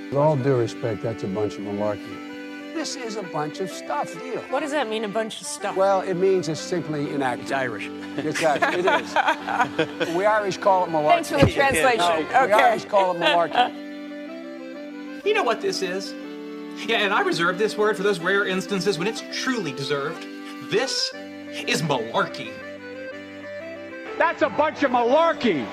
With all due respect, that's a bunch of malarkey. This is a bunch of stuff, deal. What does that mean, a bunch of stuff? Well, it means it's simply inaccurate. It's Irish. It's Irish. It is. We Irish call it malarkey. Thanks for the translation. No, Okay. We Irish call it malarkey. You know what this is? Yeah, and I reserve this word for those rare instances when it's truly deserved. This is malarkey. That's a bunch of malarkey.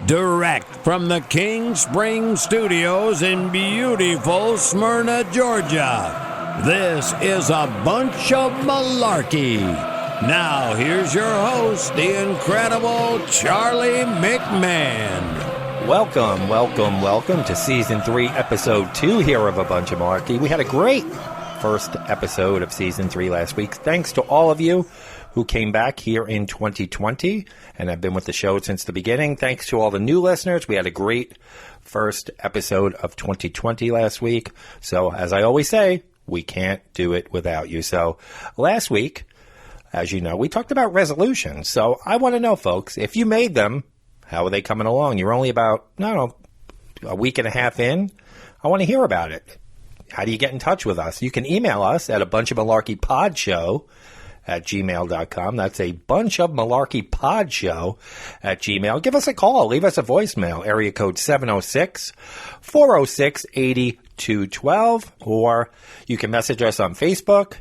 Direct from the King Spring Studios in beautiful Smyrna, Georgia. This is a bunch of malarkey. Now, here's your host, the incredible Charlie McMahon. Welcome to Season 3, Episode 2 here of A Bunch of Malarkey. We had a great first episode of Season 3 last week. Thanks to all of you who came back here in 2020 and have been with the show since the beginning. Thanks to all the new listeners. We had a great first episode of 2020 last week. So, as I always say, we can't do it without you. So, last week, as you know, we talked about resolutions. So, I want to know, folks, if you made them, how are they coming along? You're only about, a week and a half in. I want to hear about it. How do you get in touch with us? You can email us at abunchofmalarkeypodshow@gmail.com. That's a bunch of malarkey pod show at Gmail. Give us a call. Leave us a voicemail. Area code 706-406-8212. Or you can message us on Facebook.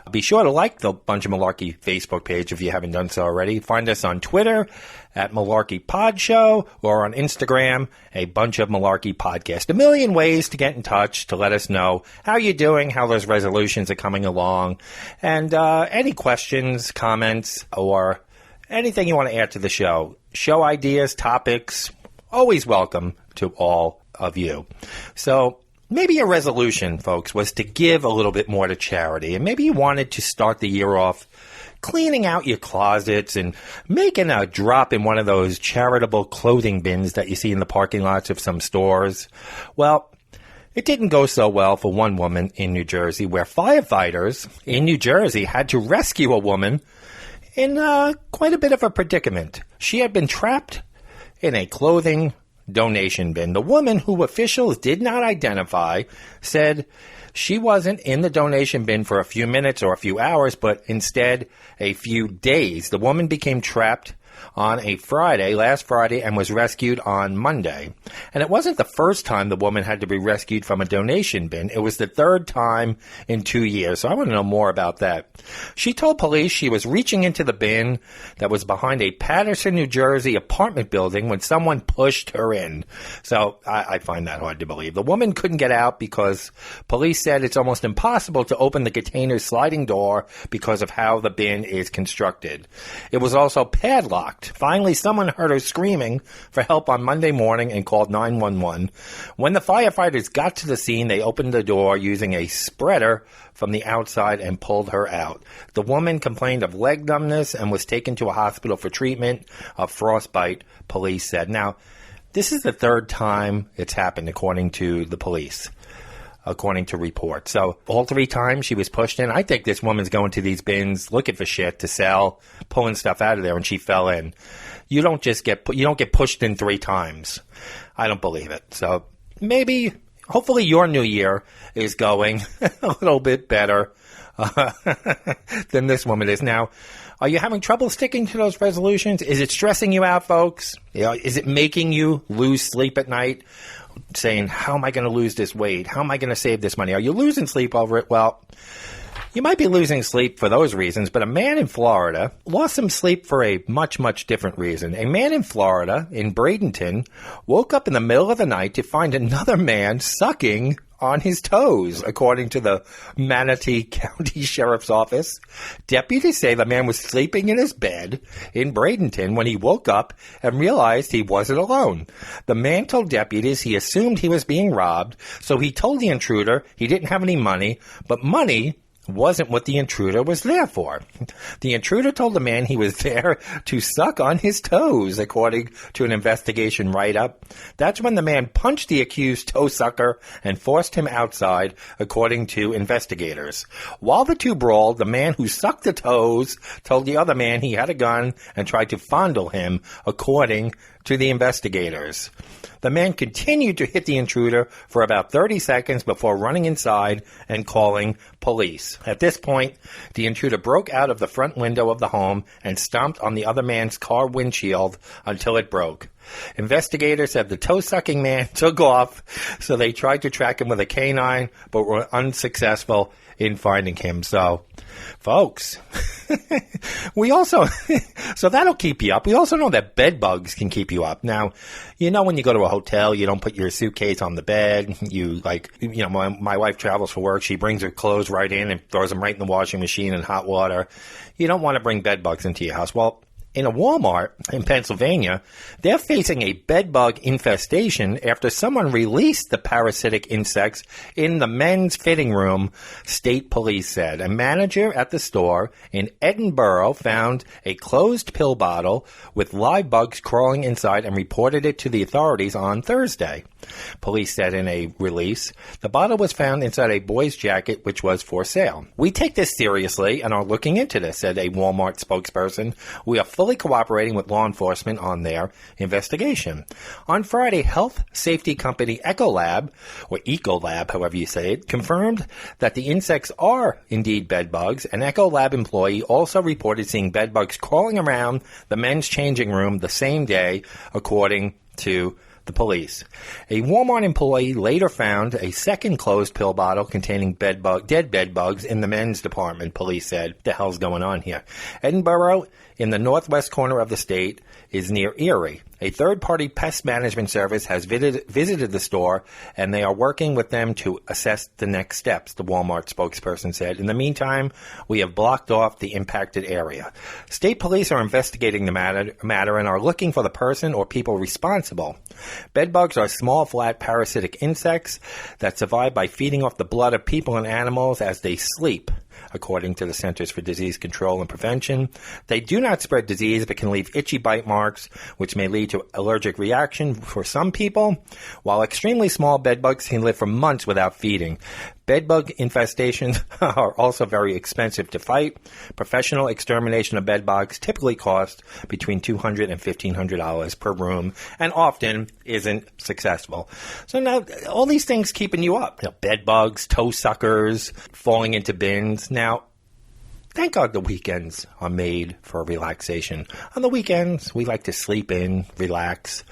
Be sure to like the Bunch of Malarkey Facebook page if you haven't done so already. Find us on Twitter at Malarkey Pod Show or on Instagram, a Bunch of Malarkey Podcast. A million ways to get in touch to let us know how you're doing, how those resolutions are coming along, and any questions, comments, or anything you want to add to the show. Show ideas, topics, always welcome to all of you. So, maybe your resolution, folks, was to give a little bit more to charity. And maybe you wanted to start the year off cleaning out your closets and making a drop in one of those charitable clothing bins that you see in the parking lots of some stores. Well, it didn't go so well for one woman in New Jersey, where firefighters in New Jersey had to rescue a woman in quite a bit of a predicament. She had been trapped in a clothing donation bin. The woman, who officials did not identify, said she wasn't in the donation bin for a few minutes or a few hours, but instead a few days. The woman became trapped on a Friday, last Friday, and was rescued on Monday. And it wasn't the first time the woman had to be rescued from a donation bin. It was the third time in 2 years. So I want to know more about that. She told police she was reaching into the bin that was behind a Paterson, New Jersey apartment building when someone pushed her in. So I find that hard to believe. The woman couldn't get out because police said it's almost impossible to open the container's sliding door because of how the bin is constructed. It was also padlocked. Finally, someone heard her screaming for help on Monday morning and called 911. When the firefighters got to the scene, they opened the door using a spreader from the outside and pulled her out. The woman complained of leg numbness and was taken to a hospital for treatment of frostbite, police said. Now, this is the third time it's happened, according to the police, according to reports. So all three times she was pushed in. I think this woman's going to these bins looking for shit to sell, pulling stuff out of there, and she fell in. You don't get pushed in three times. I don't believe it. So maybe, hopefully your new year is going a little bit better than this woman is. Now, are you having trouble sticking to those resolutions? Is it stressing you out, folks? Is it making you lose sleep at night? Saying, how am I going to lose this weight? How am I going to save this money? Are you losing sleep over it? Well, you might be losing sleep for those reasons, but a man in Florida lost some sleep for a much, much different reason. A man in Florida, in Bradenton, woke up in the middle of the night to find another man sucking on his toes, according to the Manatee County Sheriff's Office. Deputies say the man was sleeping in his bed in Bradenton when he woke up and realized he wasn't alone. The man told deputies he assumed he was being robbed, so he told the intruder he didn't have any money, but money wasn't what the intruder was there for. The intruder told the man he was there to suck on his toes, according to an investigation write-up. That's when the man punched the accused toe sucker and forced him outside, according to investigators. While the two brawled, the man who sucked the toes told the other man he had a gun and tried to fondle him, according to the investigators. The man continued to hit the intruder for about 30 seconds before running inside and calling police. At this point, the intruder broke out of the front window of the home and stomped on the other man's car windshield until it broke. Investigators said the toe-sucking man took off, so they tried to track him with a canine, but were unsuccessful in finding him. So, folks, we also, so that'll keep you up. We also know that bed bugs can keep you up. Now, you know, when you go to a hotel, you don't put your suitcase on the bed. My wife travels for work. She brings her clothes right in and throws them right in the washing machine in hot water. You don't want to bring bed bugs into your house. Well, in a Walmart in Pennsylvania, they're facing a bedbug infestation after someone released the parasitic insects in the men's fitting room, state police said. A manager at the store in Edinburgh found a closed pill bottle with live bugs crawling inside and reported it to the authorities on Thursday. Police said in a release, the bottle was found inside a boy's jacket, which was for sale. We take this seriously and are looking into this, said a Walmart spokesperson. We are fully cooperating with law enforcement on their investigation. On Friday, health safety company Ecolab, or Ecolab, however you say it, confirmed that the insects are indeed bed bugs. An Ecolab employee also reported seeing bed bugs crawling around the men's changing room the same day, according to the police. A Walmart employee later found a second closed pill bottle containing dead bed bugs in the men's department, police said. What the hell's going on here? Edinburgh, in the northwest corner of the state, is near Erie. A third-party pest management service has visited the store, and they are working with them to assess the next steps, the Walmart spokesperson said. In the meantime, we have blocked off the impacted area. State police are investigating the matter and are looking for the person or people responsible. Bedbugs are small, flat, parasitic insects that survive by feeding off the blood of people and animals as they sleep, according to the Centers for Disease Control and Prevention. They do not spread disease but can leave itchy bite marks, which may lead to allergic reaction for some people, while extremely small bedbugs can live for months without feeding. Bedbug infestations are also very expensive to fight. Professional extermination of bedbugs typically costs between $200 and $1,500 per room and often isn't successful. So now, all these things keeping you up. Bedbugs, toe suckers, falling into bins. Now, thank God the weekends are made for relaxation. On the weekends, we like to sleep in, relax,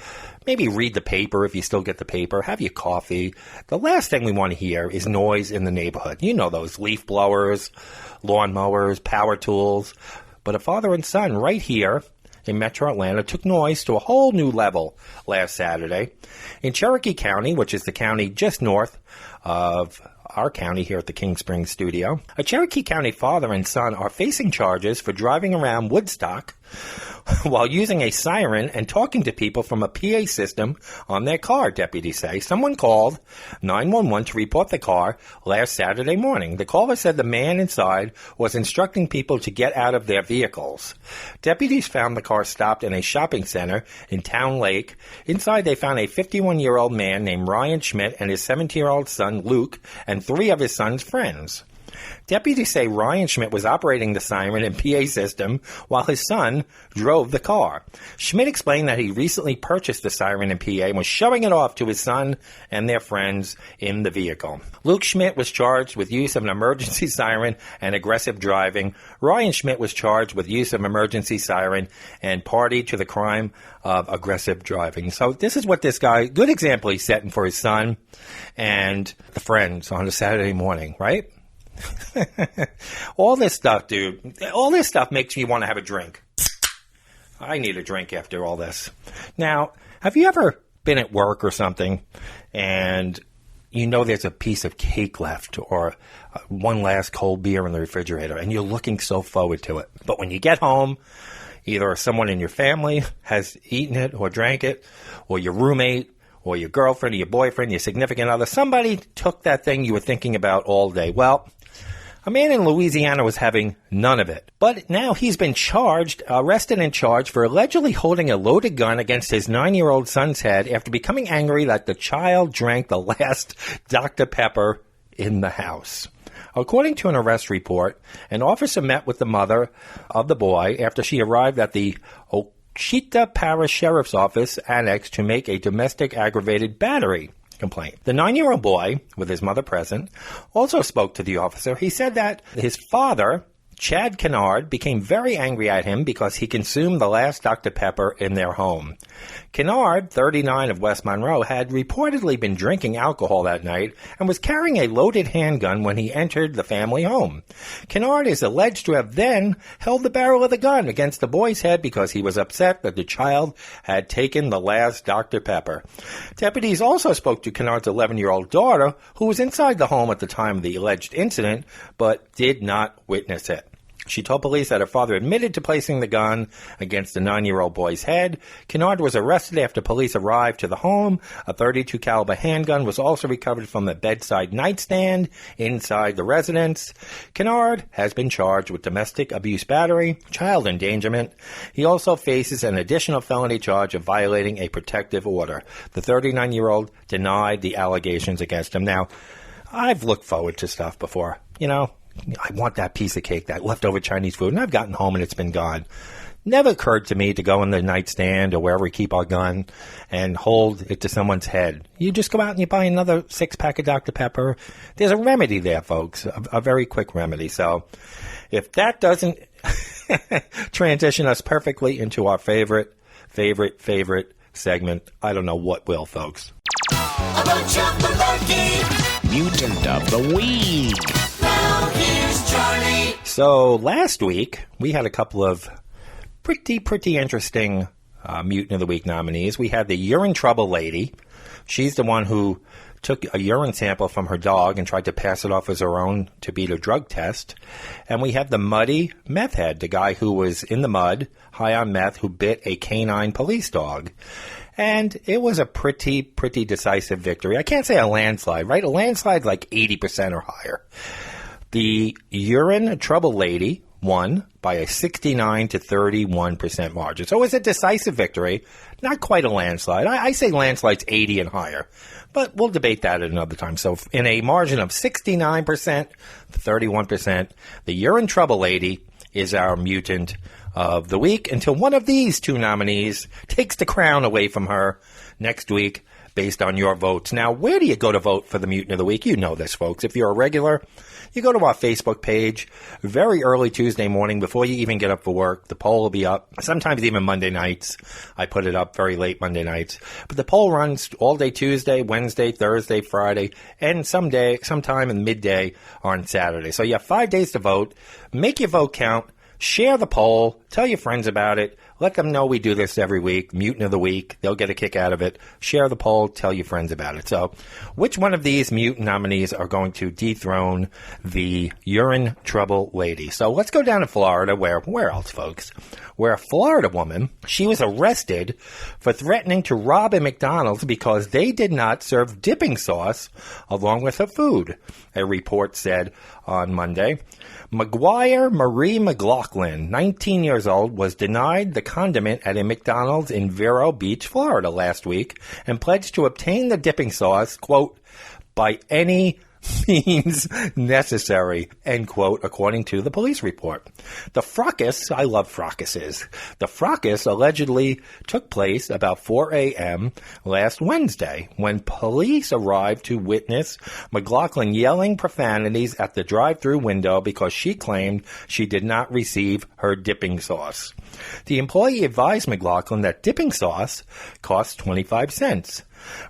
maybe read the paper if you still get the paper, have your coffee. The last thing we want to hear is noise in the neighborhood. You know those leaf blowers, lawn mowers, power tools. But a father and son right here in Metro Atlanta took noise to a whole new level last Saturday. In Cherokee County, which is the county just north of our county here at the King Springs studio, a Cherokee County father and son are facing charges for driving around Woodstock while using a siren and talking to people from a PA system on their car, deputies say. Someone called 911 to report the car last Saturday morning. The caller said the man inside was instructing people to get out of their vehicles. Deputies found the car stopped in a shopping center in Town Lake. Inside, they found a 51-year-old man named Ryan Schmidt and his 17-year-old son, Luke, and 3 of his son's friends. Deputies say Ryan Schmidt was operating the siren and PA system while his son drove the car. Schmidt explained that he recently purchased the siren and PA and was showing it off to his son and their friends in the vehicle. Luke Schmidt was charged with use of an emergency siren and aggressive driving. Ryan Schmidt was charged with use of emergency siren and party to the crime of aggressive driving. So this is what this guy, good example he's setting for his son and the friends on a Saturday morning, right? All this stuff, dude, all this stuff makes me want to have a drink. I need a drink after all this. Now, have you ever been at work or something and you know there's a piece of cake left or one last cold beer in the refrigerator and you're looking so forward to it? But when you get home, either someone in your family has eaten it or drank it, or your roommate, or your girlfriend, or your boyfriend, your significant other, somebody took that thing you were thinking about all day. Well, A man in Louisiana was having none of it. But now he's been arrested and charged for allegedly holding a loaded gun against his 9-year-old son's head after becoming angry that the child drank the last Dr. Pepper in the house. According to an arrest report, an officer met with the mother of the boy after she arrived at the Ouachita Parish Sheriff's Office annex to make a domestic aggravated battery complaint. The 9-year-old boy, with his mother present, also spoke to the officer. He said that his father, Chad Kennard, became very angry at him because he consumed the last Dr. Pepper in their home. Kennard, 39 of West Monroe, had reportedly been drinking alcohol that night and was carrying a loaded handgun when he entered the family home. Kennard is alleged to have then held the barrel of the gun against the boy's head because he was upset that the child had taken the last Dr. Pepper. Deputies also spoke to Kennard's 11-year-old daughter, who was inside the home at the time of the alleged incident, but did not witness it. She told police that her father admitted to placing the gun against the 9-year-old boy's head. Kennard was arrested after police arrived to the home. A .32 caliber handgun was also recovered from the bedside nightstand inside the residence. Kennard has been charged with domestic abuse battery, child endangerment. He also faces an additional felony charge of violating a protective order. The 39-year-old denied the allegations against him. Now, I've looked forward to stuff before, I want that piece of cake, that leftover Chinese food, and I've gotten home and it's been gone. Never occurred to me to go in the nightstand or wherever we keep our gun and hold it to someone's head. You just go out and you buy another 6-pack of Dr. Pepper. There's a remedy there, folks, a very quick remedy. So if that doesn't transition us perfectly into our favorite segment, I don't know what will, folks. A bunch of malarkey. Mutant of the Week. Now here's Charlie. So last week, we had a couple of pretty interesting Mutant of the Week nominees. We had the Urine Trouble Lady. She's the one who took a urine sample from her dog and tried to pass it off as her own to beat a drug test. And we had the Muddy Meth Head, the guy who was in the mud, high on meth, who bit a canine police dog. And it was a pretty decisive victory. I can't say a landslide, right? A landslide's like 80% or higher. The Urine Trouble Lady won by a 69 to 31% margin. So it was a decisive victory, not quite a landslide. I say landslide's 80 and higher, but we'll debate that at another time. So in a margin of 69% to 31%, the Urine Trouble Lady is our mutant of the week until one of these two nominees takes the crown away from her next week based on your votes. Now, where do you go to vote for the Mutant of the Week? You know this, folks. If you're a regular, you go to our Facebook page very early Tuesday morning before you even get up for work. The poll will be up, sometimes even Monday nights. I put it up very late Monday nights. But the poll runs all day Tuesday, Wednesday, Thursday, Friday, and sometime in midday on Saturday. So you have 5 days to vote. Make your vote count. Share the poll. Tell your friends about it. Let them know we do this every week. Mutant of the Week. They'll get a kick out of it. Share the poll. Tell your friends about it. So, which one of these mutant nominees are going to dethrone the Urine Trouble Lady? So, let's go down to Florida, where else, folks? Where a Florida woman, she was arrested for threatening to rob a McDonald's because they did not serve dipping sauce along with her food, a report said on Monday. McGuire Marie McLaughlin, 19 years old, was denied the condiment at a McDonald's in Vero Beach, Florida last week and pledged to obtain the dipping sauce, quote, by any means necessary, end quote, according to the police report. The fracas, I love fracases, the fracas allegedly took place about 4 a.m. last Wednesday when police arrived to witness McLaughlin yelling profanities at the drive-thru window because she claimed she did not receive her dipping sauce. The employee advised McLaughlin that dipping sauce costs 25 cents.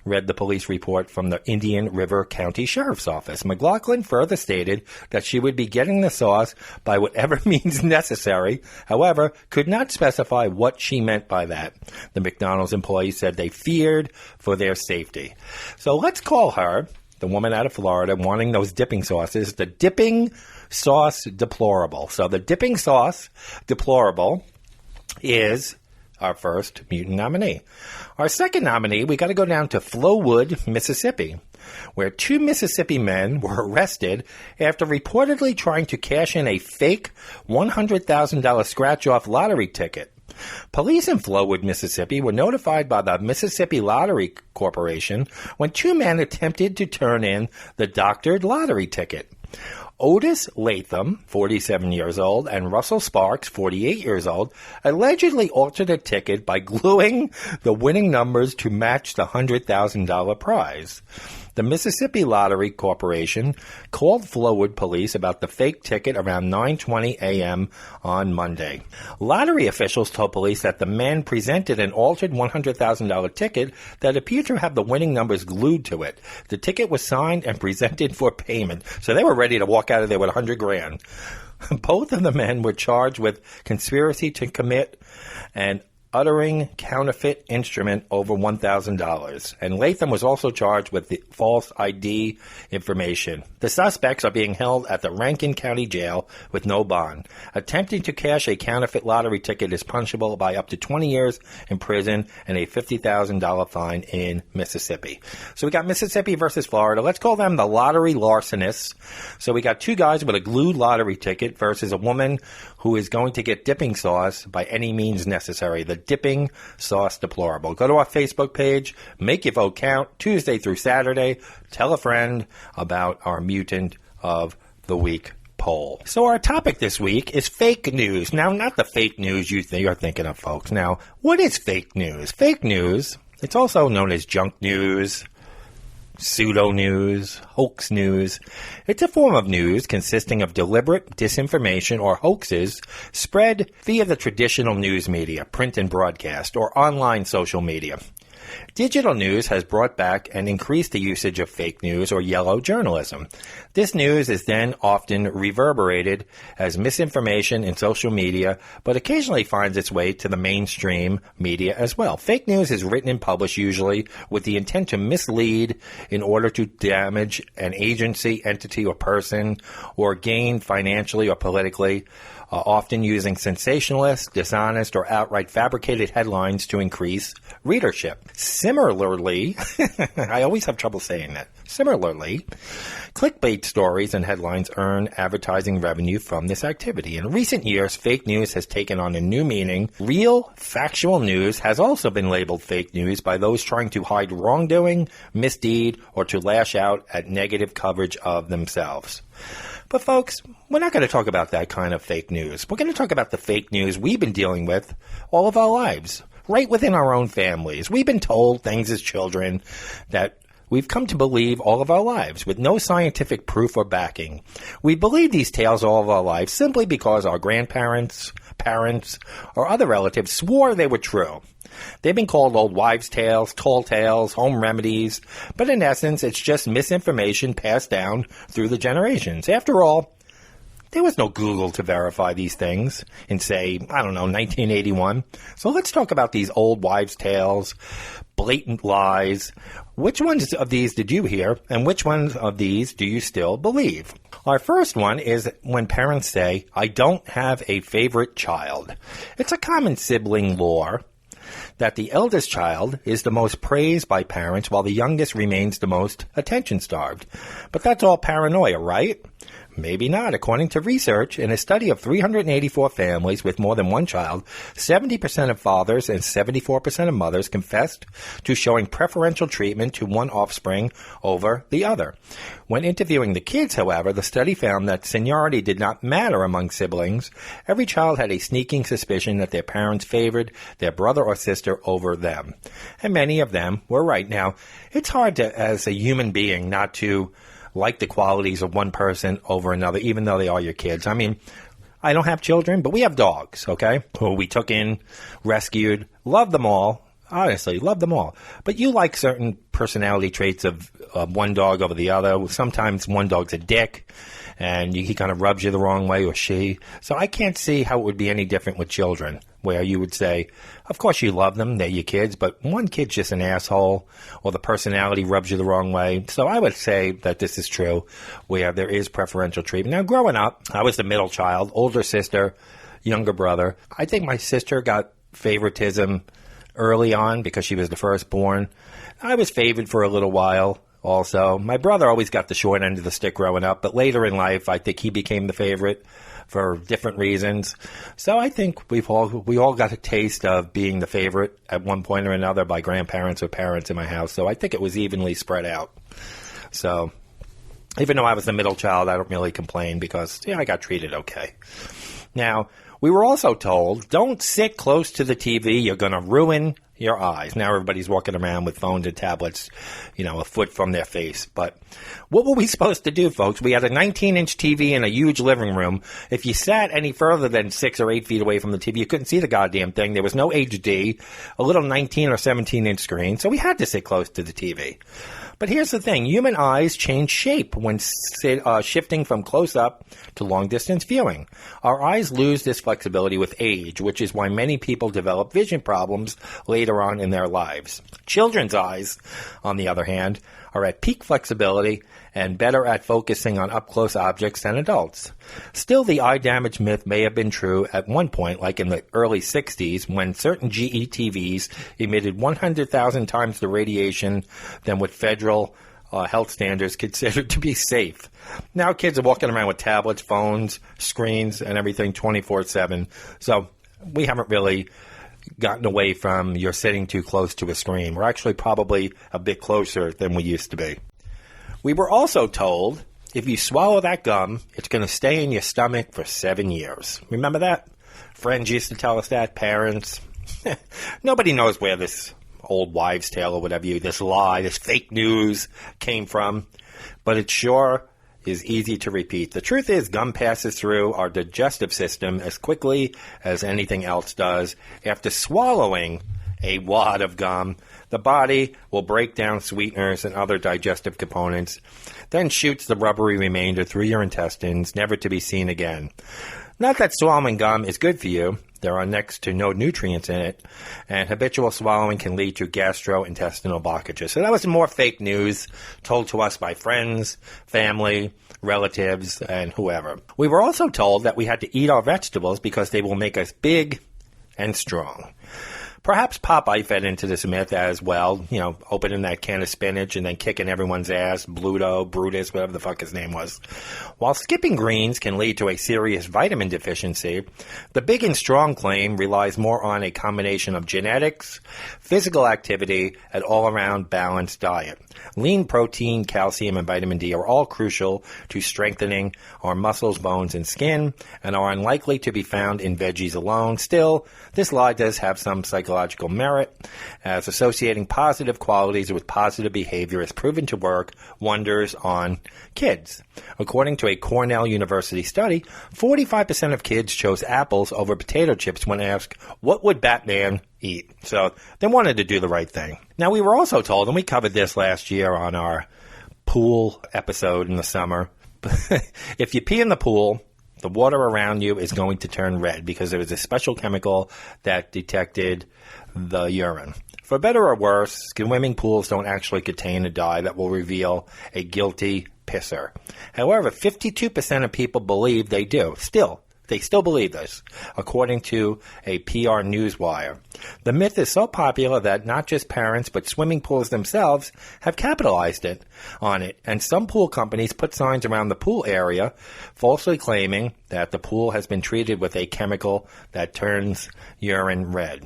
Read the police report from the Indian River County Sheriff's Office. McLaughlin further stated that she would be getting the sauce by whatever means necessary, however, could not specify what she meant by that. The McDonald's employee said they feared for their safety. So let's call her, the woman out of Florida wanting those dipping sauces, the dipping sauce deplorable. So the dipping sauce deplorable is our first mutant nominee. Our second nominee, we got to go down to Flowood, Mississippi, where 2 Mississippi men were arrested after reportedly trying to cash in a fake $100,000 scratch-off lottery ticket. Police in Flowood, Mississippi were notified by the Mississippi Lottery Corporation when 2 men attempted to turn in the doctored lottery ticket. Otis Latham, 47 years old, and Russell Sparks, 48 years old, allegedly altered a ticket by gluing the winning numbers to match the $100,000 prize. The Mississippi Lottery Corporation called Flowood police about the fake ticket around 9:20 a.m. on Monday. Lottery officials told police that the men presented an altered $100,000 ticket that appeared to have the winning numbers glued to it. The ticket was signed and presented for payment, so they were ready to walk out of there with $100,000. Both of the men were charged with conspiracy to commit and uttering counterfeit instrument over $1,000. And Latham was also charged with the false ID information. The suspects are being held at the Rankin County Jail with no bond. Attempting to cash a counterfeit lottery ticket is punishable by up to 20 years in prison and a $50,000 fine in Mississippi. So we got Mississippi versus Florida. Let's call them the lottery larcenists. So we got 2 guys with a glued lottery ticket versus a woman who is going to get dipping sauce by any means necessary. The dipping sauce deplorable. Go to our Facebook page, make your vote count, Tuesday through Saturday. Tell a friend about our Mutant of the Week poll. So our topic this week is fake news. Now, not the fake news you're thinking of, folks. Now, what is fake news? Fake news, it's also known as junk news, pseudo-news, hoax news. It's a form of news consisting of deliberate disinformation or hoaxes spread via the traditional news media, print and broadcast, or online social media. Digital news has brought back and increased the usage of fake news or yellow journalism. This news is then often reverberated as misinformation in social media, but occasionally finds its way to the mainstream media as well. Fake news is written and published usually with the intent to mislead in order to damage an agency, entity, or person, or gain financially or politically, often using sensationalist, dishonest, or outright fabricated headlines to increase readership. Similarly, I always have trouble saying that. Similarly, clickbait stories and headlines earn advertising revenue from this activity. In recent years, fake news has taken on a new meaning. Real, factual news has also been labeled fake news by those trying to hide wrongdoing, misdeed, or to lash out at negative coverage of themselves. But folks, we're not going to talk about that kind of fake news. We're going to talk about the fake news we've been dealing with all of our lives, right within our own families. We've been told things as children that we've come to believe all of our lives with no scientific proof or backing. We believe these tales all of our lives simply because our grandparents, parents, or other relatives swore they were true. They've been called old wives' tales, tall tales, home remedies, but in essence, it's just misinformation passed down through the generations. After all, there was no Google to verify these things in, say, 1981. So let's talk about these old wives' tales, blatant lies. Which ones of these did you hear, and which ones of these do you still believe? Our first one is when parents say, "I don't have a favorite child." It's a common sibling lore that the eldest child is the most praised by parents while the youngest remains the most attention-starved. But that's all paranoia, right? Maybe not. According to research, in a study of 384 families with more than one child, 70% of fathers and 74% of mothers confessed to showing preferential treatment to one offspring over the other. When interviewing the kids, however, the study found that seniority did not matter among siblings. Every child had a sneaking suspicion that their parents favored their brother or sister over them. And many of them were right. Now, it's hard to, as a human being, not to like the qualities of one person over another, even though they are your kids. I mean, I don't have children, but we have dogs, okay, who we took in, rescued, love them all. Honestly, love them all. But you like certain personality traits of one dog over the other. Sometimes one dog's a dick, and he kind of rubs you the wrong way, or she. So I can't see how it would be any different with children, where you would say, of course you love them, they're your kids, but one kid's just an asshole, or the personality rubs you the wrong way. So I would say that this is true, where there is preferential treatment. Now, growing up, I was the middle child, older sister, younger brother. I think my sister got favoritism early on because she was the firstborn. I was favored for a little while also. My brother always got the short end of the stick growing up, but later in life, I think he became the favorite for different reasons. So I think we all got a taste of being the favorite at one point or another by grandparents or parents in my house. So I think it was evenly spread out. So even though I was the middle child, I don't really complain because I got treated okay. Now, we were also told, don't sit close to the TV. You're going to ruin your eyes. Now everybody's walking around with phones and tablets, a foot from their face. But what were we supposed to do, folks? We had a 19-inch TV in a huge living room. If you sat any further than 6 or 8 feet away from the TV, you couldn't see the goddamn thing. There was no HD, a little 19 or 17-inch screen, so we had to sit close to the TV. But here's the thing. Human eyes change shape when shifting from close-up to long-distance viewing. Our eyes lose this flexibility with age, which is why many people develop vision problems later on in their lives. Children's eyes, on the other hand, are at peak flexibility and better at focusing on up-close objects than adults. Still, the eye damage myth may have been true at one point, like in the early 60s, when certain GE TVs emitted 100,000 times the radiation than what federal health standards considered to be safe. Now kids are walking around with tablets, phones, screens, and everything 24/7. So we haven't really gotten away from you're sitting too close to a screen. We're actually probably a bit closer than we used to be. We were also told, if you swallow that gum, it's going to stay in your stomach for 7 years. Remember that? Friends used to tell us that, parents. Nobody knows where this old wives' tale or whatever this lie, this fake news came from, but it sure is easy to repeat. The truth is, gum passes through our digestive system as quickly as anything else does. After swallowing a wad of gum, the body will break down sweeteners and other digestive components, then shoots the rubbery remainder through your intestines, never to be seen again. Not that swallowing gum is good for you. There are next to no nutrients in it, and habitual swallowing can lead to gastrointestinal blockages. So that was more fake news told to us by friends, family, relatives, and whoever. We were also told that we had to eat our vegetables because they will make us big and strong. Perhaps Popeye fed into this myth as well, opening that can of spinach and then kicking everyone's ass, Bluto, Brutus, whatever the fuck his name was. While skipping greens can lead to a serious vitamin deficiency, the big and strong claim relies more on a combination of genetics, physical activity, and all-around balanced diet. Lean protein, calcium, and vitamin D are all crucial to strengthening our muscles, bones, and skin, and are unlikely to be found in veggies alone. Still, this lie does have some psychological merit, as associating positive qualities with positive behavior has proven to work wonders on kids. According to a Cornell University study, 45% of kids chose apples over potato chips when asked, what would Batman eat? So they wanted to do the right thing. Now, we were also told, and we covered this last year on our pool episode in the summer, if you pee in the pool, the water around you is going to turn red because there was a special chemical that detected the urine. For better or worse, swimming pools don't actually contain a dye that will reveal a guilty pisser. However, 52% of people believe they do. They still believe this, according to a PR Newswire. The myth is so popular that not just parents, but swimming pools themselves have capitalized on it, and some pool companies put signs around the pool area falsely claiming that the pool has been treated with a chemical that turns urine red.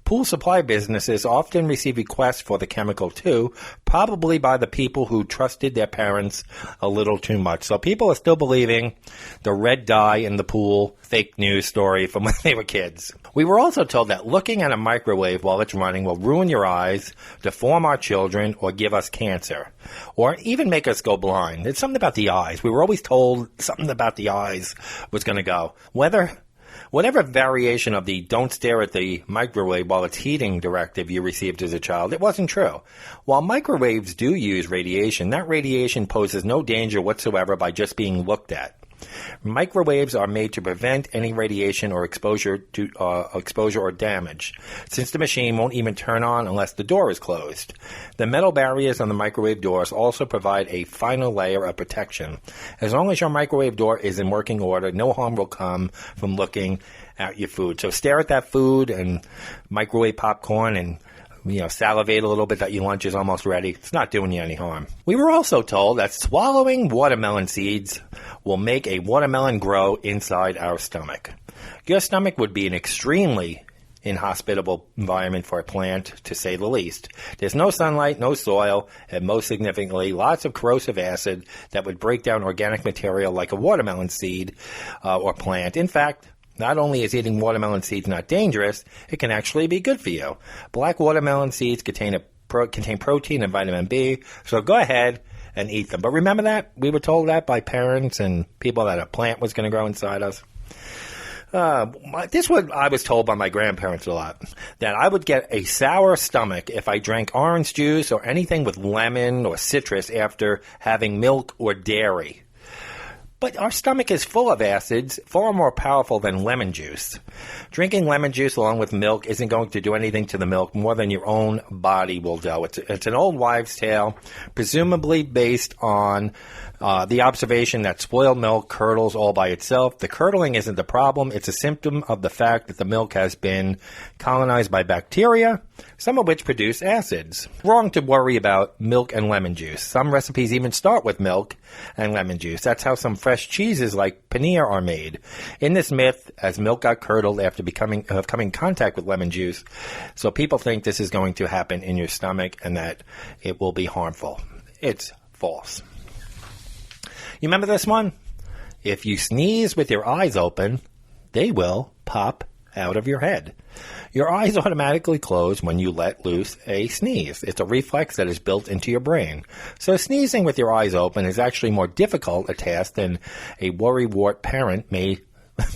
Pool supply businesses often receive requests for the chemical too, probably by the people who trusted their parents a little too much. So people are still believing the red dye in the pool fake news story from when they were kids. We were also told that looking at a microwave while it's running will ruin your eyes, deform our children, or give us cancer, or even make us go blind. It's something about the eyes. We were always told something about the eyes was going to go. Whatever variation of the don't stare at the microwave while it's heating directive you received as a child, it wasn't true. While microwaves do use radiation, that radiation poses no danger whatsoever by just being looked at. Microwaves are made to prevent any radiation or exposure or damage, since the machine won't even turn on unless the door is closed. The metal barriers on the microwave doors also provide a final layer of protection. As long as your microwave door is in working order, no harm will come from looking at your food. So stare at that food and microwave popcorn and salivate a little bit that your lunch is almost ready. It's not doing you any harm. We were also told that swallowing watermelon seeds will make a watermelon grow inside our stomach. Your stomach would be an extremely inhospitable environment for a plant, to say the least. There's no sunlight, no soil, and most significantly, lots of corrosive acid that would break down organic material like a watermelon seed or plant. In fact, not only is eating watermelon seeds not dangerous, it can actually be good for you. Black watermelon seeds contain protein and vitamin B, so go ahead and eat them. But remember that? We were told that by parents and people that a plant was going to grow inside us. I was told by my grandparents a lot, that I would get a sour stomach if I drank orange juice or anything with lemon or citrus after having milk or dairy. But our stomach is full of acids, far more powerful than lemon juice. Drinking lemon juice along with milk isn't going to do anything to the milk more than your own body will do. It's an old wives' tale, presumably based on the observation that spoiled milk curdles all by itself. The curdling isn't the problem. It's a symptom of the fact that the milk has been colonized by bacteria, some of which produce acids. Wrong to worry about milk and lemon juice. Some recipes even start with milk and lemon juice. That's how some fresh cheeses like paneer are made. In this myth, as milk got curdled after coming in contact with lemon juice, so people think this is going to happen in your stomach and that it will be harmful. It's false. You remember this one? If you sneeze with your eyes open, they will pop out of your head. Your eyes automatically close when you let loose a sneeze. It's a reflex that is built into your brain. So sneezing with your eyes open is actually more difficult a task than a worrywart parent may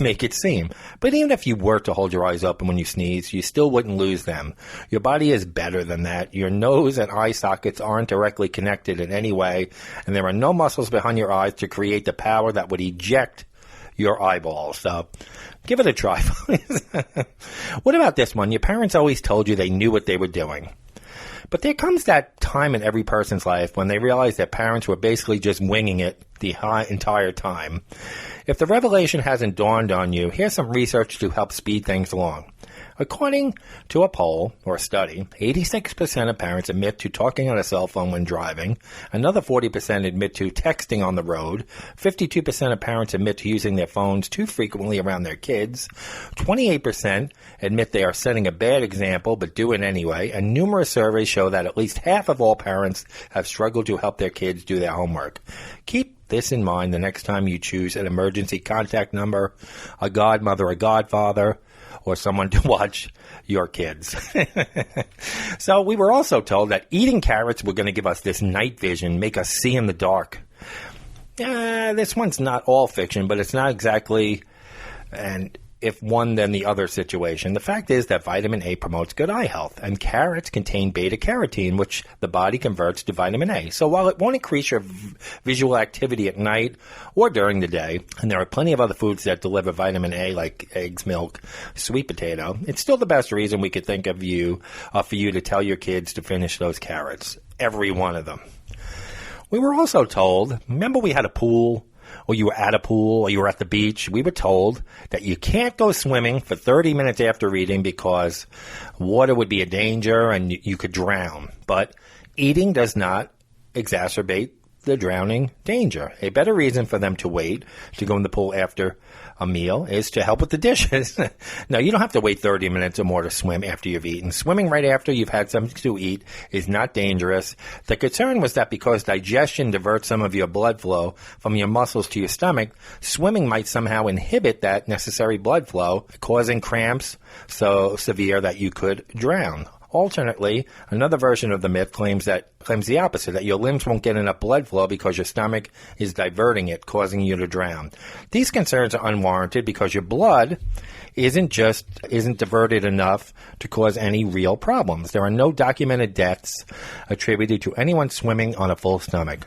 make it seem. But even if you were to hold your eyes open when you sneeze, you still wouldn't lose them. Your body is better than that. Your nose and eye sockets aren't directly connected in any way, and there are no muscles behind your eyes to create the power that would eject your eyeballs. So give it a try. What about this one? Your parents always told you they knew what they were doing. But there comes that time in every person's life when they realize their parents were basically just winging it the entire time. If the revelation hasn't dawned on you, here's some research to help speed things along. According to a poll or a study, 86% of parents admit to talking on a cell phone when driving. Another 40% admit to texting on the road. 52% of parents admit to using their phones too frequently around their kids. 28% admit they are setting a bad example but do it anyway. And numerous surveys show that at least half of all parents have struggled to help their kids do their homework. Keep this in mind the next time you choose an emergency contact number, a godmother, a godfather, or someone to watch your kids. So we were also told that eating carrots were going to give us this night vision, make us see in the dark. This one's not all fiction, but it's not exactly and if one then the other situation. The fact is that vitamin A promotes good eye health, and carrots contain beta-carotene, which the body converts to vitamin A. So while it won't increase your visual activity at night or during the day, and there are plenty of other foods that deliver vitamin A like eggs, milk, sweet potato, it's still the best reason we could think of for you to tell your kids to finish those carrots. Every one of them. We were also told, remember we had a pool, or you were at a pool, or you were at the beach, we were told that you can't go swimming for 30 minutes after eating because water would be a danger and you could drown. But eating does not exacerbate the drowning danger. A better reason for them to wait to go in the pool after a meal is to help with the dishes. Now, you don't have to wait 30 minutes or more to swim after you've eaten. Swimming right after you've had something to eat is not dangerous. The concern was that because digestion diverts some of your blood flow from your muscles to your stomach, swimming might somehow inhibit that necessary blood flow, causing cramps so severe that you could drown. Alternately, another version of the myth claims the opposite, that your limbs won't get enough blood flow because your stomach is diverting it, causing you to drown. These concerns are unwarranted because your blood isn't diverted enough to cause any real problems. There are no documented deaths attributed to anyone swimming on a full stomach.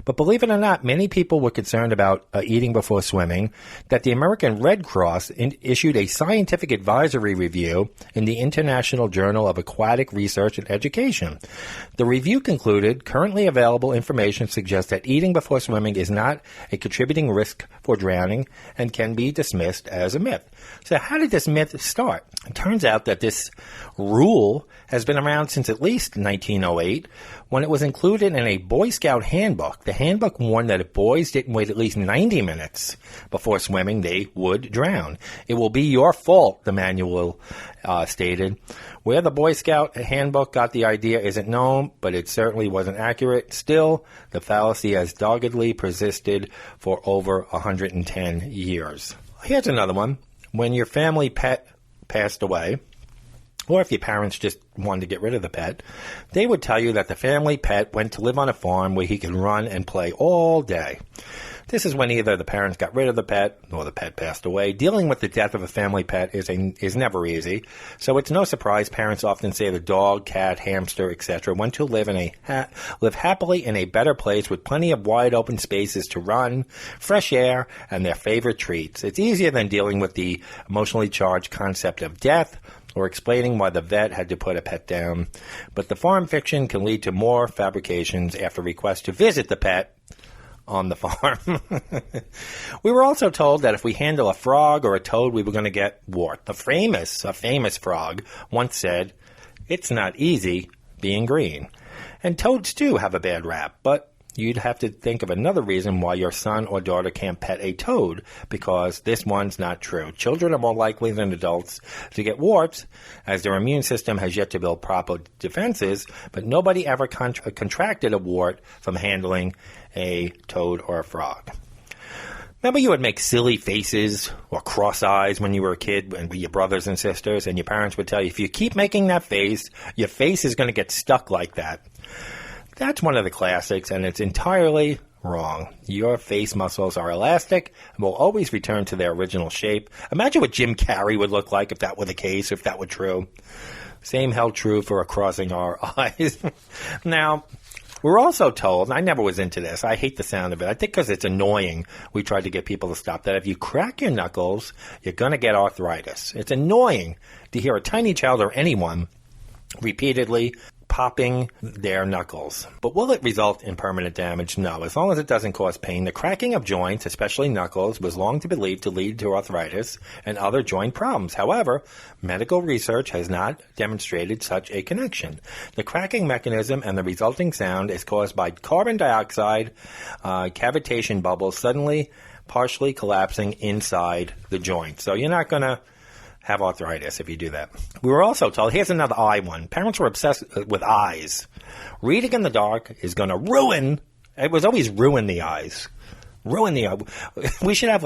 But believe it or not, many people were concerned about eating before swimming, that the American Red Cross issued a scientific advisory review in the International Journal of Aquatic aquatic research and education. The review concluded, currently available information suggests that eating before swimming is not a contributing risk for drowning and can be dismissed as a myth. So how did this myth start? It turns out that this rule has been around since at least 1908, when it was included in a Boy Scout handbook. The handbook warned that if boys didn't wait at least 90 minutes before swimming, they would drown. It will be your fault, the manual stated. Where the Boy Scout handbook got the idea isn't known, but it certainly wasn't accurate. Still, the fallacy has doggedly persisted for over 110 years. Here's another one. When your family pet passed away, or if your parents just wanted to get rid of the pet, they would tell you that the family pet went to live on a farm where he could run and play all day. This is when either the parents got rid of the pet or the pet passed away. Dealing with the death of a family pet is never easy, so it's no surprise parents often say the dog, cat, hamster, etc. went to live live happily in a better place with plenty of wide open spaces to run, fresh air, and their favorite treats. It's easier than dealing with the emotionally charged concept of death or explaining why the vet had to put a pet down. But the farm fiction can lead to more fabrications after requests to visit the pet on the farm. We were also told that if we handle a frog or a toad, we were going to get wart. A famous frog once said, "It's not easy being green." And toads too have a bad rap, but you'd have to think of another reason why your son or daughter can't pet a toad, because this one's not true. Children are more likely than adults to get warts, as their immune system has yet to build proper defenses, but nobody ever contracted a wart from handling a toad or a frog. Remember you would make silly faces or cross eyes when you were a kid and with your brothers and sisters, and your parents would tell you, if you keep making that face, your face is going to get stuck like that. That's one of the classics, and it's entirely wrong. Your face muscles are elastic and will always return to their original shape. Imagine what Jim Carrey would look like if that were the case, if that were true. Same held true for crossing our eyes. Now, we're also told, and I never was into this, I hate the sound of it, I think because it's annoying, we tried to get people to stop, that if you crack your knuckles, you're going to get arthritis. It's annoying to hear a tiny child or anyone repeatedly popping their knuckles. But will it result in permanent damage? No. As long as it doesn't cause pain. The cracking of joints, especially knuckles, was long believed to lead to arthritis and other joint problems. However, medical research has not demonstrated such a connection. The cracking mechanism and the resulting sound is caused by carbon dioxide cavitation bubbles suddenly partially collapsing inside the joint. So you're not going to have arthritis if you do that. We were also told, here's another eye one. Parents were obsessed with eyes. Reading in the dark is going to ruin the eyes. Ruin the eye. We should have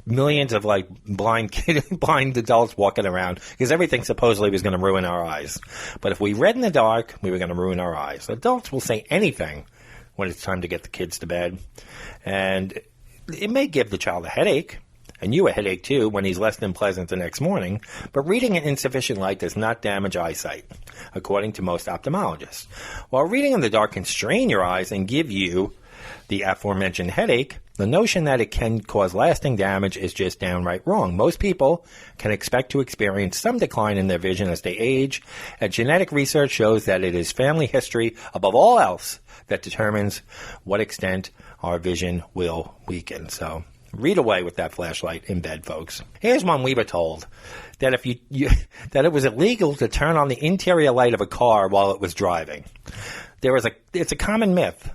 millions of blind adults walking around because everything supposedly was going to ruin our eyes. But if we read in the dark, we were going to ruin our eyes. Adults will say anything when it's time to get the kids to bed. And it may give the child a headache, and you a headache too when he's less than pleasant the next morning, but reading in insufficient light does not damage eyesight, according to most ophthalmologists. While reading in the dark can strain your eyes and give you the aforementioned headache, the notion that it can cause lasting damage is just downright wrong. Most people can expect to experience some decline in their vision as they age, and genetic research shows that it is family history, above all else, that determines what extent our vision will weaken. So read away with that flashlight in bed, folks. Here's one we were told, that if that it was illegal to turn on the interior light of a car while it was driving. It's a common myth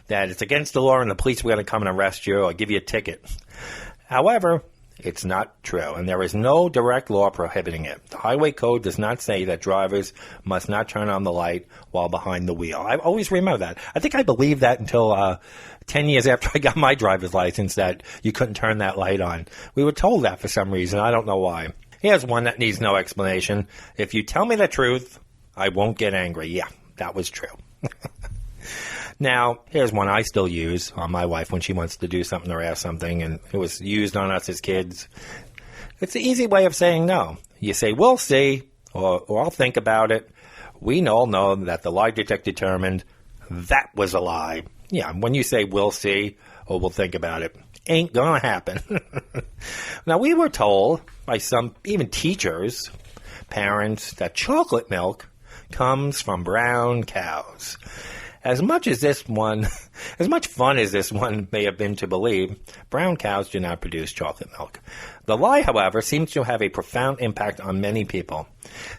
that it's against the law and the police were going to come and arrest you or give you a ticket. However, it's not true, and there is no direct law prohibiting it. The highway code does not say that drivers must not turn on the light while behind the wheel. I always remember that. I think I believed that until 10 years after I got my driver's license, that you couldn't turn that light on. We were told that for some reason. I don't know why. Here's one that needs no explanation. If you tell me the truth, I won't get angry. Yeah, that was true. Now, here's one I still use on my wife when she wants to do something or ask something, and it was used on us as kids. It's the easy way of saying no. You say, we'll see, or I'll think about it. We all know that the lie detector determined that was a lie. Yeah, when you say we'll see or we'll think about it, ain't gonna happen. Now, we were told by some, even teachers, parents, that chocolate milk comes from brown cows. As much fun as this one may have been to believe, brown cows do not produce chocolate milk. The lie, however, seems to have a profound impact on many people.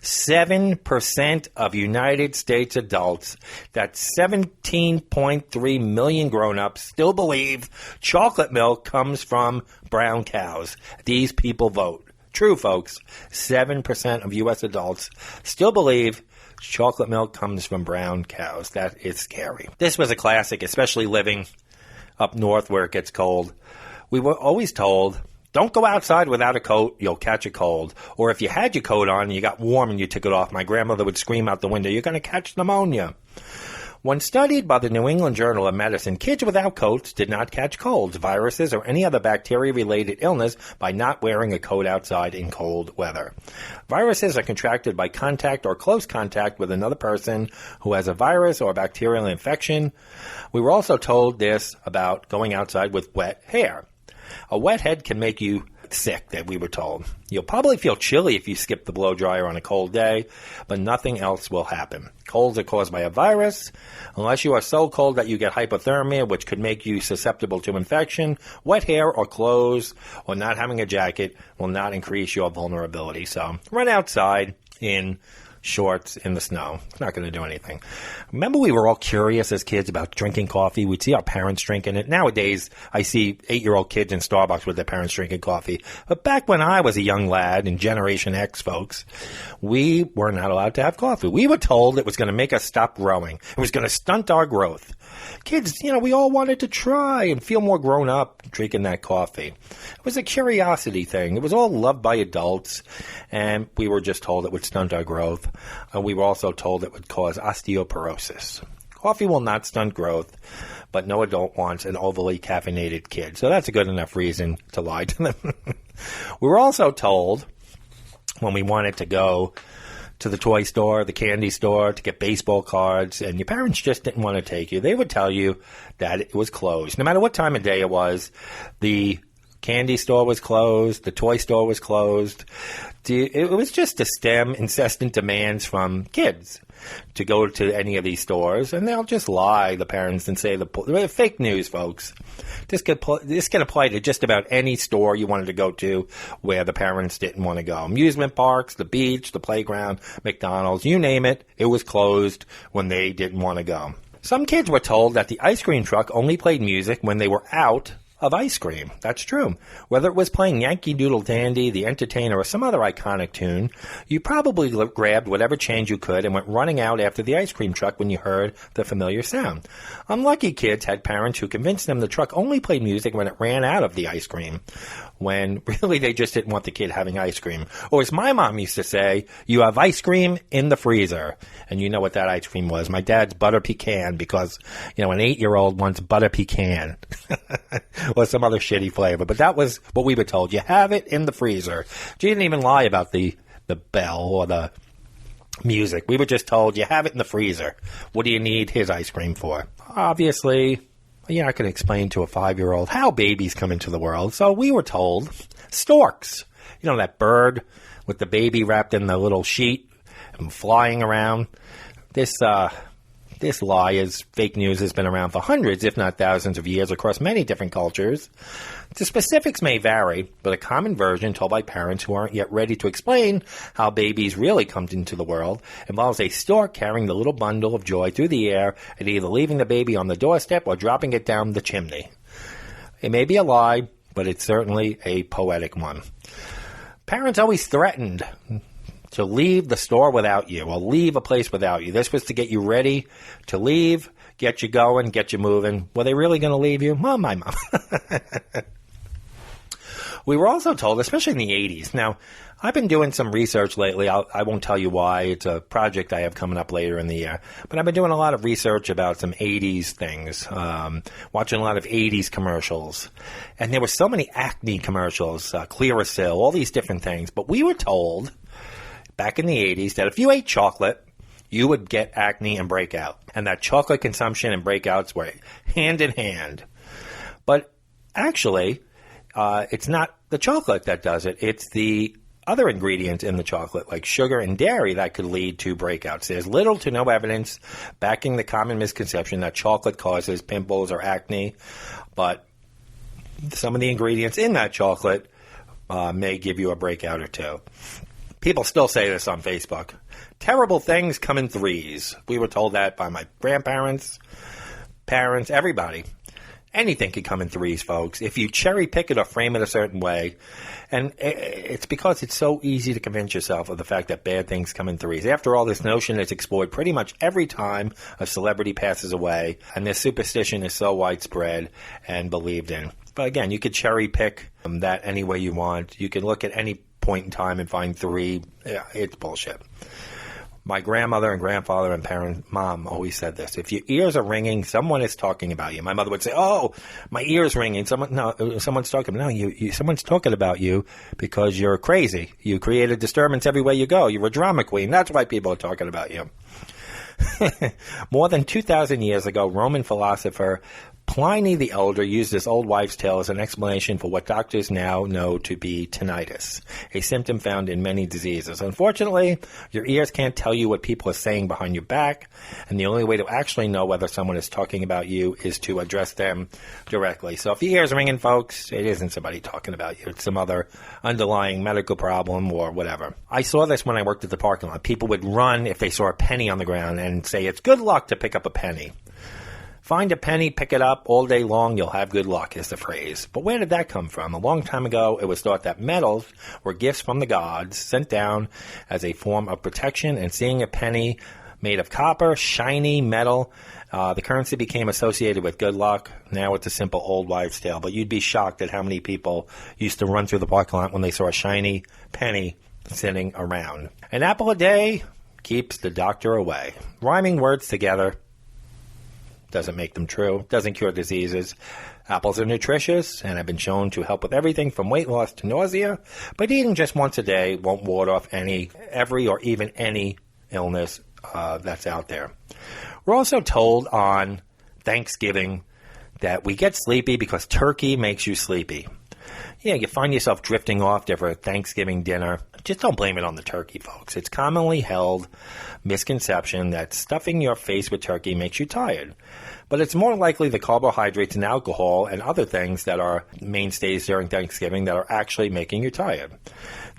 7% of United States adults, that's 17.3 million grown-ups, still believe chocolate milk comes from brown cows. These people vote. True, folks. 7% of U.S. adults still believe chocolate milk comes from brown cows. That is scary. This was a classic, especially living up north where it gets cold. We were always told, don't go outside without a coat, you'll catch a cold. Or if you had your coat on and you got warm and you took it off, my grandmother would scream out the window, you're going to catch pneumonia. When studied by the New England Journal of Medicine, kids without coats did not catch colds, viruses, or any other bacteria-related illness by not wearing a coat outside in cold weather. Viruses are contracted by contact or close contact with another person who has a virus or bacterial infection. We were also told this about going outside with wet hair. A wet head can make you sick, that we were told. You'll probably feel chilly if you skip the blow dryer on a cold day, but nothing else will happen. Colds are caused by a virus. Unless you are so cold that you get hypothermia, which could make you susceptible to infection, wet hair or clothes or not having a jacket will not increase your vulnerability. So run outside in shorts in the snow. It's not going to do anything. Remember we were all curious as kids about drinking coffee? We'd see our parents drinking it. Nowadays, I see 8-year-old kids in Starbucks with their parents drinking coffee. But back when I was a young lad, in Generation X, folks, we were not allowed to have coffee. We were told it was going to make us stop growing. It was going to stunt our growth. Kids, we all wanted to try and feel more grown up drinking that coffee. It was a curiosity thing. It was all loved by adults, and we were just told it would stunt our growth. We were also told it would cause osteoporosis. Coffee will not stunt growth, but no adult wants an overly caffeinated kid. So that's a good enough reason to lie to them. We were also told when we wanted to go to the toy store, the candy store, to get baseball cards, and your parents just didn't want to take you. They would tell you that it was closed. No matter what time of day it was, the candy store was closed, the toy store was closed. It was just to stem incessant demands from kids to go to any of these stores, and they'll just lie, the parents, and say the fake news, folks. This can apply to just about any store you wanted to go to where the parents didn't want to go. Amusement parks, the beach, the playground, McDonald's, you name it, it was closed when they didn't want to go. Some kids were told that the ice cream truck only played music when they were out of ice cream. That's true. Whether it was playing Yankee Doodle Dandy, The Entertainer, or some other iconic tune, you probably grabbed whatever change you could and went running out after the ice cream truck when you heard the familiar sound. Unlucky kids had parents who convinced them the truck only played music when it ran out of the ice cream, when really they just didn't want the kid having ice cream. Or as my mom used to say, you have ice cream in the freezer. And you know what that ice cream was. My dad's butter pecan, because, an 8-year-old wants butter pecan. Or some other shitty flavor. But that was what we were told. You have it in the freezer. She didn't even lie about the bell or the music. We were just told, you have it in the freezer. What do you need his ice cream for? Obviously, you're not going to explain to a 5-year-old how babies come into the world. So we were told, storks. That bird with the baby wrapped in the little sheet and flying around. This lie is fake news, has been around for hundreds, if not thousands of years across many different cultures. The specifics may vary, but a common version told by parents who aren't yet ready to explain how babies really come into the world involves a stork carrying the little bundle of joy through the air and either leaving the baby on the doorstep or dropping it down the chimney. It may be a lie, but it's certainly a poetic one. Parents always threatened to leave the store without you, or leave a place without you. This was to get you ready to leave, get you going, get you moving. Were they really going to leave you? Well, my mom. We were also told, especially in the 80s. Now, I've been doing some research lately. I won't tell you why. It's a project I have coming up later in the year. But I've been doing a lot of research about some 80s things, watching a lot of 80s commercials. And there were so many acne commercials, Clearasil, all these different things. But we were told back in the 80s that if you ate chocolate, you would get acne and breakout. And that chocolate consumption and breakouts were hand in hand. But actually, it's not the chocolate that does it. It's the other ingredients in the chocolate, like sugar and dairy, that could lead to breakouts. There's little to no evidence backing the common misconception that chocolate causes pimples or acne, but some of the ingredients in that chocolate may give you a breakout or two. People still say this on Facebook. Terrible things come in threes. We were told that by my grandparents, parents, everybody. Anything can come in threes, folks, if you cherry pick it or frame it a certain way. And it's because it's so easy to convince yourself of the fact that bad things come in threes. After all, this notion is explored pretty much every time a celebrity passes away, and this superstition is so widespread and believed in. But again, you could cherry pick that any way you want. You can look at any point in time and find three. Yeah, it's bullshit. My grandmother and grandfather and mom always said this. If your ears are ringing, someone is talking about you. My mother would say, "Oh, my ear's ringing. Someone's talking. No, someone's talking about you because you're crazy. You create a disturbance everywhere you go. You're a drama queen. That's why people are talking about you." More than 2,000 years ago, Roman philosopher Pliny the Elder used this old wives' tale as an explanation for what doctors now know to be tinnitus, a symptom found in many diseases. Unfortunately, your ears can't tell you what people are saying behind your back, and the only way to actually know whether someone is talking about you is to address them directly. So if your ears are ringing, folks, it isn't somebody talking about you. It's some other underlying medical problem or whatever. I saw this when I worked at the parking lot. People would run if they saw a penny on the ground and say, "It's good luck to pick up a penny." Find a penny, pick it up, all day long, you'll have good luck, is the phrase. But where did that come from? A long time ago, it was thought that medals were gifts from the gods sent down as a form of protection, and seeing a penny made of copper, shiny metal, the currency became associated with good luck. Now it's a simple old wives' tale, but you'd be shocked at how many people used to run through the parking lot when they saw a shiny penny sitting around. An apple a day keeps the doctor away. Rhyming words together doesn't make them true, doesn't cure diseases. Apples are nutritious and have been shown to help with everything from weight loss to nausea, but eating just once a day won't ward off every or even any illness that's out there. We're also told on Thanksgiving that we get sleepy because turkey makes you sleepy. Yeah, you find yourself drifting off after a Thanksgiving dinner. Just don't blame it on the turkey, folks. It's commonly held misconception that stuffing your face with turkey makes you tired. But it's more likely the carbohydrates and alcohol and other things that are mainstays during Thanksgiving that are actually making you tired.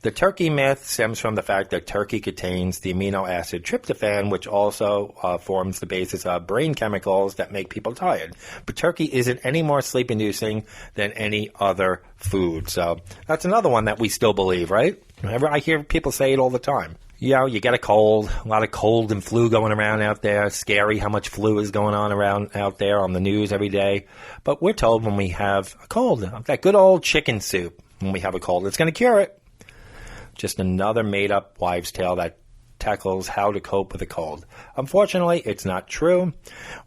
The turkey myth stems from the fact that turkey contains the amino acid tryptophan, which also forms the basis of brain chemicals that make people tired. But turkey isn't any more sleep-inducing than any other food. So that's another one that we still believe, right? I hear people say it all the time. You know, you get a cold, a lot of cold and flu going around out there. Scary how much flu is going on around out there on the news every day. But we're told when we have a cold, that good old chicken soup, when we have a cold, it's going to cure it. Just another made-up wives' tale that tackles how to cope with a cold. Unfortunately, it's not true.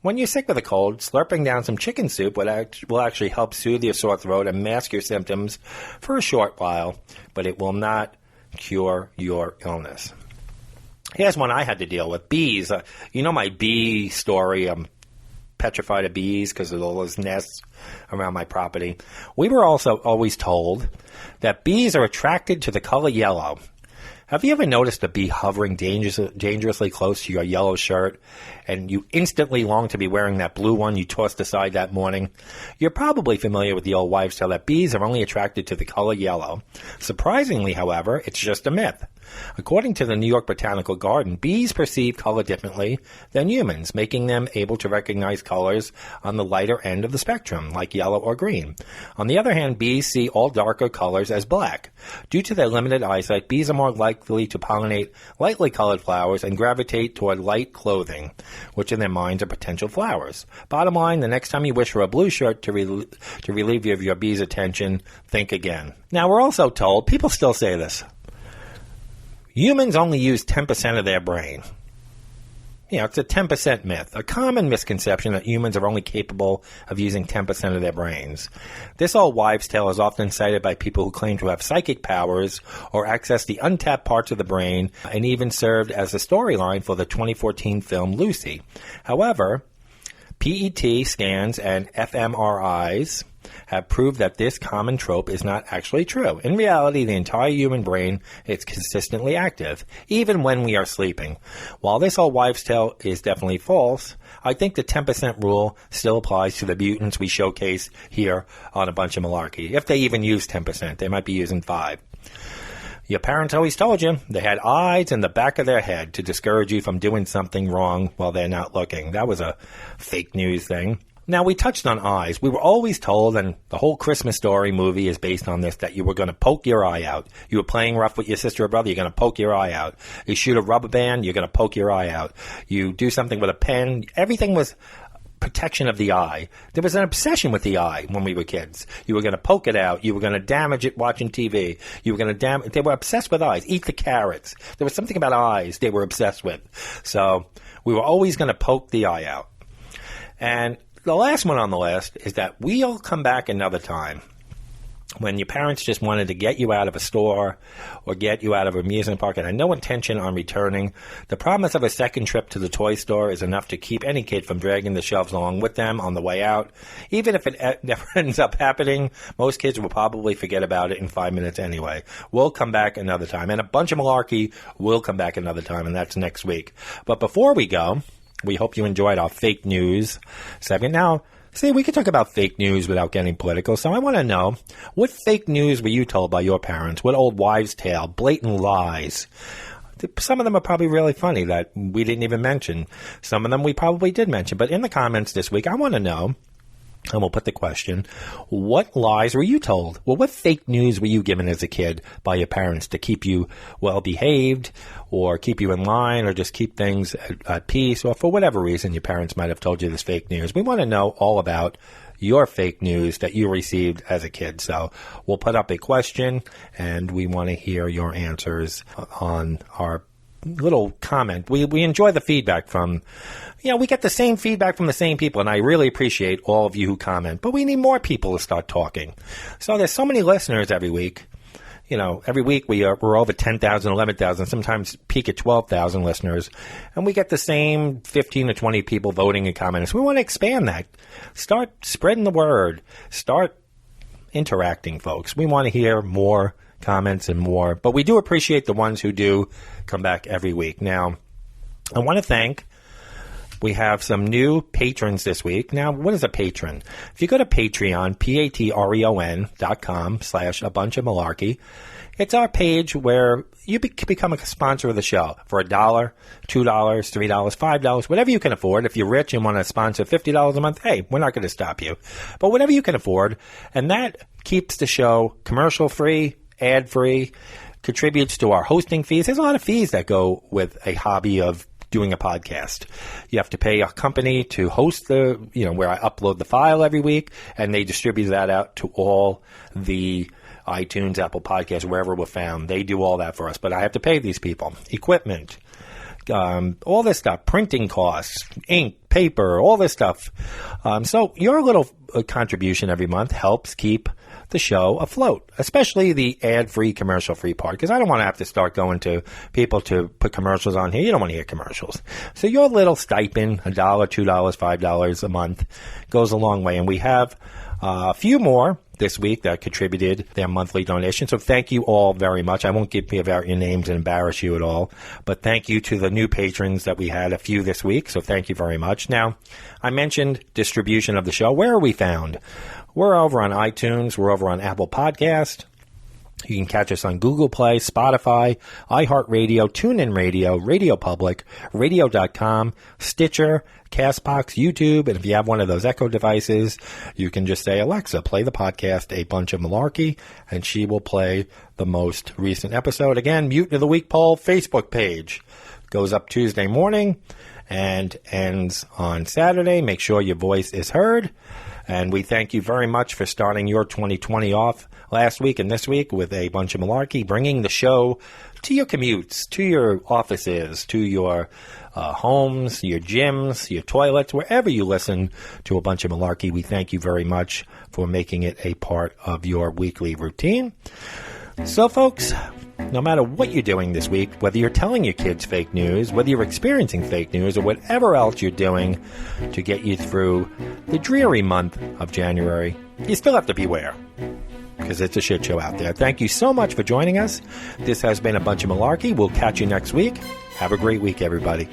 When you're sick with a cold, slurping down some chicken soup will actually help soothe your sore throat and mask your symptoms for a short while, but it will not cure your illness. Here's one I had to deal with. Bees. You know my bee story. I'm petrified of bees because of all those nests around my property. We were also always told that bees are attracted to the color yellow. Have you ever noticed a bee hovering dangerously close to your yellow shirt, and you instantly long to be wearing that blue one you tossed aside that morning? You're probably familiar with the old wives' tale that bees are only attracted to the color yellow. Surprisingly, however, it's just a myth. According to the New York Botanical Garden, bees perceive color differently than humans, making them able to recognize colors on the lighter end of the spectrum, like yellow or green. On the other hand, bees see all darker colors as black. Due to their limited eyesight, bees are more likely to pollinate lightly colored flowers and gravitate toward light clothing, which in their minds are potential flowers. Bottom line, the next time you wish for a blue shirt to relieve you of your bee's attention, think again. Now, we're also told, people still say this, humans only use 10% of their brain. You know, it's a 10% myth, a common misconception that humans are only capable of using 10% of their brains. This old wives' tale is often cited by people who claim to have psychic powers or access the untapped parts of the brain, and even served as a storyline for the 2014 film Lucy. However, PET scans and fMRIs have proved that this common trope is not actually true. In reality, the entire human brain is consistently active, even when we are sleeping. While this old wives' tale is definitely false, I think the 10% rule still applies to the mutants we showcase here on A Bunch of Malarkey. If they even use 10%, they might be using 5%. Your parents always told you they had eyes in the back of their head to discourage you from doing something wrong while they're not looking. That was a fake news thing. Now, we touched on eyes. We were always told, and the whole Christmas Story movie is based on this, that you were going to poke your eye out. You were playing rough with your sister or brother, you're going to poke your eye out. You shoot a rubber band, you're going to poke your eye out. You do something with a pen. Everything was protection of the eye. There was an obsession with the eye when we were kids. You were going to poke it out. You were going to damage it watching TV. You were going to they were obsessed with eyes. Eat the carrots. There was something about eyes they were obsessed with. So we were always going to poke the eye out. And the last one on the list is that we'll come back another time when your parents just wanted to get you out of a store or get you out of an amusement park and had no intention on returning. The promise of a second trip to the toy store is enough to keep any kid from dragging the shelves along with them on the way out. Even if it never ends up happening, most kids will probably forget about it in 5 minutes anyway. We'll come back another time. And A Bunch of Malarkey will come back another time, and that's next week. But before we go, we hope you enjoyed our fake news segment. Now, see, we could talk about fake news without getting political, so I want to know, what fake news were you told by your parents? What old wives' tale, blatant lies? Some of them are probably really funny that we didn't even mention. Some of them we probably did mention. But in the comments this week, I want to know, and we'll put the question, what lies were you told? Well, what fake news were you given as a kid by your parents to keep you well-behaved or keep you in line or just keep things at peace, or for whatever reason your parents might have told you this fake news? We want to know all about your fake news that you received as a kid. So we'll put up a question, and we want to hear your answers on our little comment. We enjoy the feedback from, we get the same feedback from the same people, and I really appreciate all of you who comment, but we need more people to start talking. So there's so many listeners every week. Every week we're over 10,000, 11,000, sometimes peak at 12,000 listeners, and we get the same 15 to 20 people voting and commenting. So we want to expand that. Start spreading the word. Start interacting, folks. We want to hear more comments and more, but we do appreciate the ones who do come back every week. Now, I want to thank, we have some new patrons this week. Now, what is a patron? If you go to Patreon, patreon.com/abunchofmalarkey, it's our page where you can become a sponsor of the show for $1, $2, $3, $5, whatever you can afford. If you're rich and want to sponsor $50 a month, hey, we're not going to stop you. But whatever you can afford, and that keeps the show commercial-free, ad-free, contributes to our hosting fees. There's a lot of fees that go with a hobby of doing a podcast. You have to pay a company to host where I upload the file every week, and they distribute that out to all the iTunes, Apple Podcasts, wherever we're found. They do all that for us, but I have to pay these people. Equipment, all this stuff, printing costs, ink, paper, all this stuff. So your little contribution every month helps keep the show afloat, especially the ad-free, commercial-free part, because I don't want to have to start going to people to put commercials on here. You don't want to hear commercials. So your little stipend, $1, $2, $5 a month, goes a long way. And we have a few more this week that contributed their monthly donation. So thank you all very much. I won't give you out your names and embarrass you at all, but thank you to the new patrons that we had, a few this week. So thank you very much. Now, I mentioned distribution of the show. Where are we found? We're over on iTunes. We're over on Apple Podcast. You can catch us on Google Play, Spotify, iHeartRadio, TuneIn Radio, Radio Public, Radio.com, Stitcher, CastBox, YouTube. And if you have one of those Echo devices, you can just say, Alexa, play the podcast A Bunch of Malarkey, and she will play the most recent episode. Again, Mutant of the Week poll Facebook page goes up Tuesday morning and ends on Saturday. Make sure your voice is heard. And we thank you very much for starting your 2020 off last week and this week with A Bunch of Malarkey, bringing the show to your commutes, to your offices, to your homes, your gyms, your toilets, wherever you listen to A Bunch of Malarkey. We thank you very much for making it a part of your weekly routine. So, folks, no matter what you're doing this week, whether you're telling your kids fake news, whether you're experiencing fake news, or whatever else you're doing to get you through the dreary month of January, you still have to beware, because it's a shit show out there. Thank you so much for joining us. This has been A Bunch of Malarkey. We'll catch you next week. Have a great week, everybody.